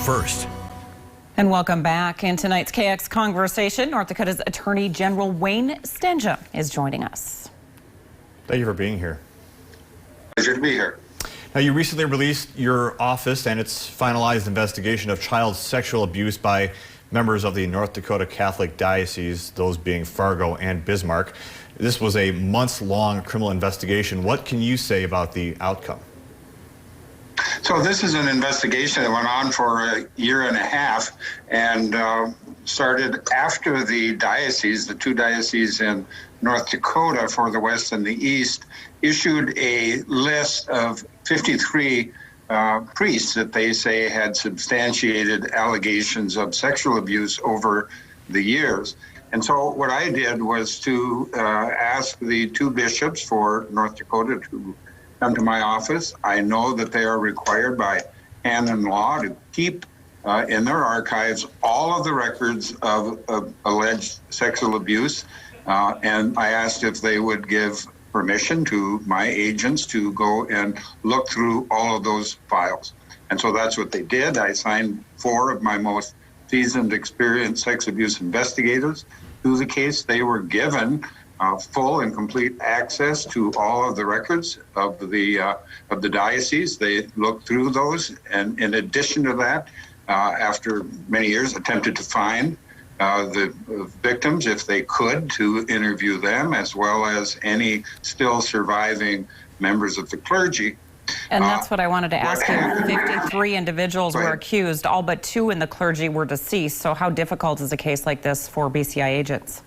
first. And welcome back. In tonight's KX Conversation, North Dakota's Attorney General Wayne Stenehjem is joining us. Thank you for being here. Pleasure to be here. Now, you recently released your office and its finalized investigation of child sexual abuse by members of the North Dakota Catholic Diocese, those being Fargo and Bismarck. This was a months-long criminal investigation. What can you say about the outcome? So this is an investigation that went on for a year and a half and started after the diocese, the two dioceses in North Dakota for the West and the East, issued a list of 53 priests that they say had substantiated allegations of sexual abuse over the years. And so what I did was to ask the two bishops for North Dakota to come to my office. I know that they are required by canon law to keep in their archives all of the records of alleged sexual abuse. And I asked if they would give permission to my agents to go and look through all of those files. And so that's what they did. I signed 4 of my most seasoned, experienced sex abuse investigators to the case. They were given full and complete access to all of the records of the diocese. They looked through those, and in addition to that, after many years, attempted to find the victims, if they could, to interview them, as well as any still surviving members of the clergy. And that's what I wanted to ask you. 53 individuals were accused, all but 2 in the clergy were deceased. So how difficult is a case like this for BCI agents?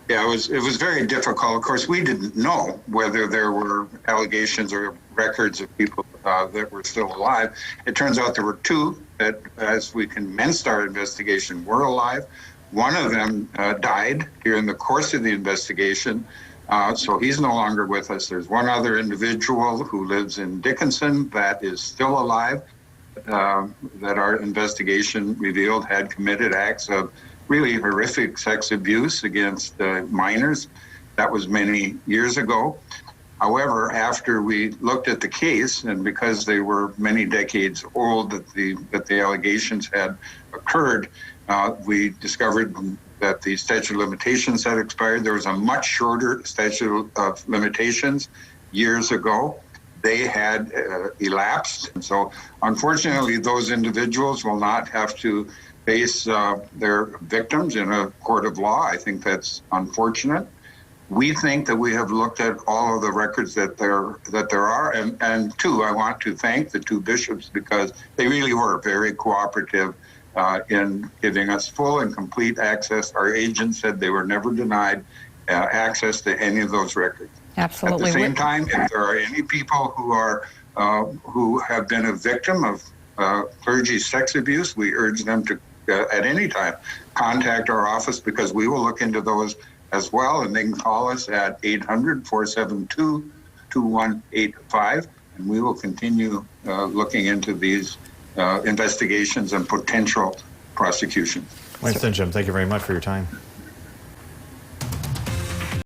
Yeah, it was very difficult. Of course, we didn't know whether there were allegations or records of people that were still alive. It turns out there were 2 that, as we commenced our investigation, were alive. One of them died during the course of the investigation, so he's no longer with us. There's one other individual who lives in Dickinson that is still alive, that our investigation revealed had committed acts of really horrific sex abuse against minors. That was many years ago. However, after we looked at the case, and because they were many decades old that the allegations had occurred, we discovered that the statute of limitations had expired. There was a much shorter statute of limitations years ago. They had elapsed. And so unfortunately, those individuals will not have to face their victims in a court of law. I think that's unfortunate. We think that we have looked at all of the records that there are, and 2, I want to thank the 2 bishops because they really were very cooperative in giving us full and complete access. Our agents said they were never denied access to any of those records. Absolutely. At the same time, if there are any people who have been a victim of clergy sex abuse, we urge them to at any time contact our office, because we will look into those as well, and they can call us at 800-472-2185, and we will continue looking into these investigations and potential prosecutions. Wayne Stenehjem, thank you very much for your time.